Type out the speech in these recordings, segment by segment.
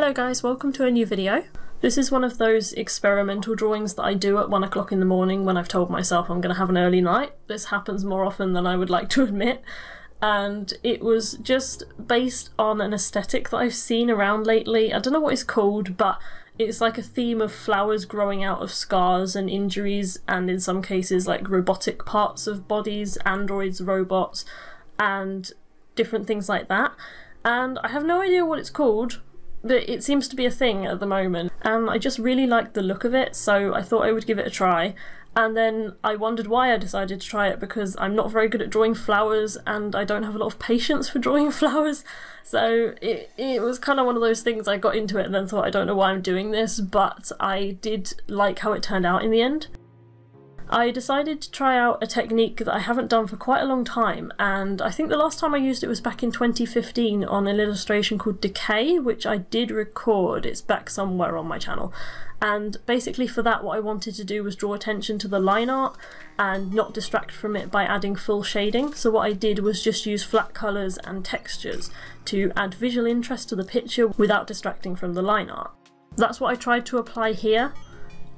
Hello guys, welcome to a new video. This is one of those experimental drawings that I do at 1 o'clock in the morning when I've told myself I'm going to have an early night. This happens more often than I would like to admit, and it was just based on an aesthetic that I've seen around lately. I don't know what it's called, but it's like a theme of flowers growing out of scars and injuries, and in some cases like robotic parts of bodies, androids, robots, and different things like that. And I have no idea what it's called, but it seems to be a thing at the moment, and I just really liked the look of it, so I thought I would give it a try. And then I wondered why I decided to try it, because I'm not very good at drawing flowers and I don't have a lot of patience for drawing flowers, so it was kind of one of those things. I got into it and then thought, I don't know why I'm doing this, but I did like how it turned out in the end. I decided to try out a technique that I haven't done for quite a long time, and I think the last time I used it was back in 2015 on an illustration called Decay, which I did record. It's back somewhere on my channel. And basically for that, what I wanted to do was draw attention to the line art and not distract from it by adding full shading. So what I did was just use flat colours and textures to add visual interest to the picture without distracting from the line art. That's what I tried to apply here.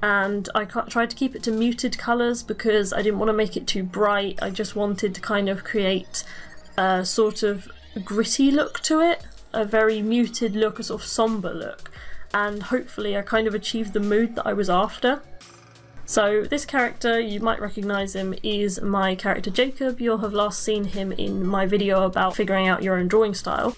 And I tried to keep it to muted colours because I didn't want to make it too bright. I just wanted to kind of create a sort of gritty look to it, a very muted look, a sort of sombre look, and hopefully I kind of achieved the mood that I was after. So this character, you might recognise him, is my character Jacob. You'll have last seen him in my video about figuring out your own drawing style.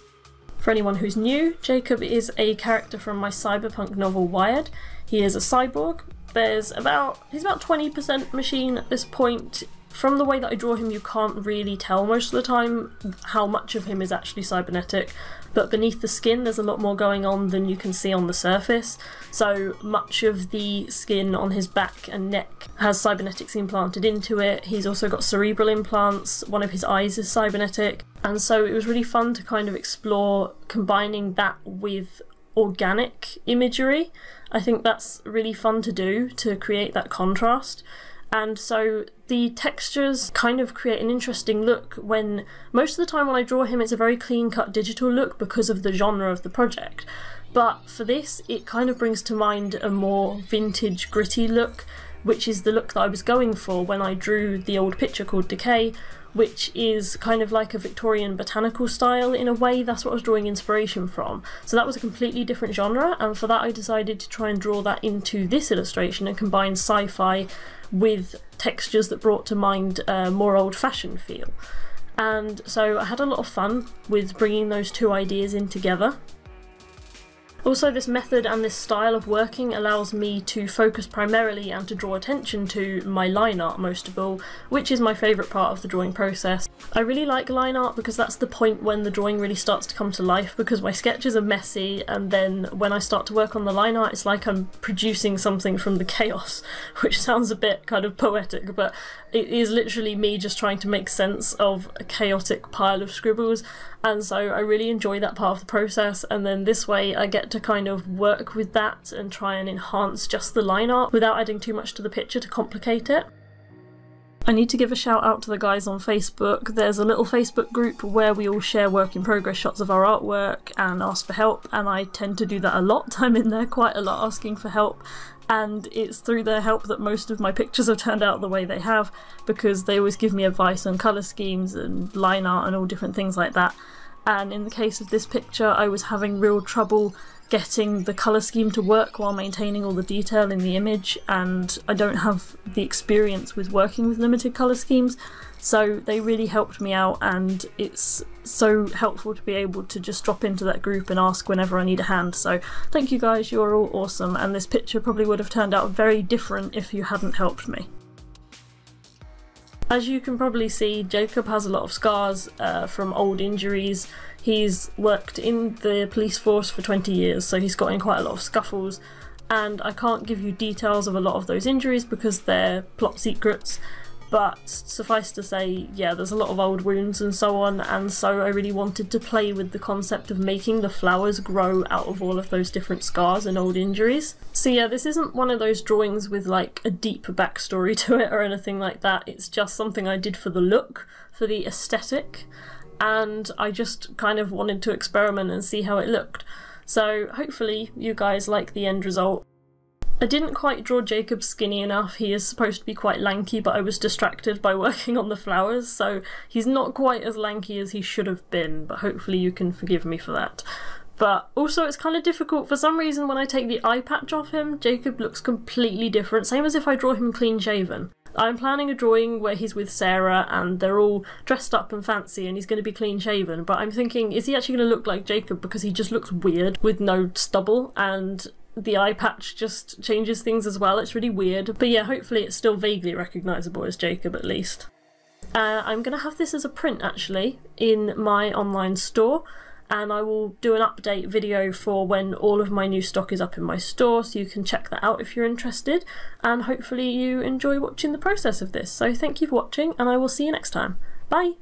For anyone who's new, Jacob is a character from my cyberpunk novel Wired. He is a cyborg. He's about 20% machine at this point. From the way that I draw him, you can't really tell most of the time how much of him is actually cybernetic, but beneath the skin there's a lot more going on than you can see on the surface. So much of the skin on his back and neck has cybernetics implanted into it. He's also got cerebral implants, one of his eyes is cybernetic, and so it was really fun to kind of explore combining that with organic imagery. I think that's really fun to do, to create that contrast. And so the textures kind of create an interesting look when most of the time when I draw him it's a very clean-cut digital look because of the genre of the project. But for this it kind of brings to mind a more vintage gritty look, which is the look that I was going for when I drew the old picture called Decay, which is kind of like a Victorian botanical style in a way. That's what I was drawing inspiration from. So that was a completely different genre, and for that I decided to try and draw that into this illustration and combine sci-fi with textures that brought to mind a more old-fashioned feel. And so I had a lot of fun with bringing those two ideas in together. Also, this method and this style of working allows me to focus primarily and to draw attention to my line art most of all, which is my favourite part of the drawing process. I really like line art because that's the point when the drawing really starts to come to life, because my sketches are messy, and then when I start to work on the line art it's like I'm producing something from the chaos, which sounds a bit kind of poetic, but it is literally me just trying to make sense of a chaotic pile of scribbles. And so I really enjoy that part of the process, and then this way I get to kind of work with that and try and enhance just the line art without adding too much to the picture to complicate it. I need to give a shout out to the guys on Facebook. There's a little Facebook group where we all share work in progress shots of our artwork and ask for help, and I tend to do that a lot. I'm in there quite a lot asking for help, and it's through their help that most of my pictures have turned out the way they have, because they always give me advice on colour schemes and line art and all different things like that. And in the case of this picture I was having real trouble getting the colour scheme to work while maintaining all the detail in the image, and I don't have the experience with working with limited colour schemes, so they really helped me out, and it's so helpful to be able to just drop into that group and ask whenever I need a hand. So thank you guys, you're all awesome, and this picture probably would have turned out very different if you hadn't helped me. As you can probably see, Jacob has a lot of scars from old injuries. He's worked in the police force for 20 years, so he's got in quite a lot of scuffles, and I can't give you details of a lot of those injuries because they're plot secrets, but suffice to say, yeah, there's a lot of old wounds and so on, and so I really wanted to play with the concept of making the flowers grow out of all of those different scars and old injuries. So yeah, this isn't one of those drawings with like a deep backstory to it or anything like that. It's just something I did for the look, for the aesthetic, and I just kind of wanted to experiment and see how it looked. So hopefully you guys like the end result. I didn't quite draw Jacob skinny enough. He is supposed to be quite lanky, but I was distracted by working on the flowers, so he's not quite as lanky as he should have been, but hopefully you can forgive me for that. But also it's kind of difficult. For some reason when I take the eye patch off him, Jacob looks completely different, same as if I draw him clean shaven. I'm planning a drawing where he's with Sarah and they're all dressed up and fancy and he's going to be clean shaven, but I'm thinking, is he actually going to look like Jacob, because he just looks weird with no stubble, and the eye patch just changes things as well. It's really weird. But yeah, hopefully it's still vaguely recognisable as Jacob at least. I'm going to have this as a print actually in my online store, and I will do an update video for when all of my new stock is up in my store, so you can check that out if you're interested, and hopefully you enjoy watching the process of this. So thank you for watching, and I will see you next time. Bye!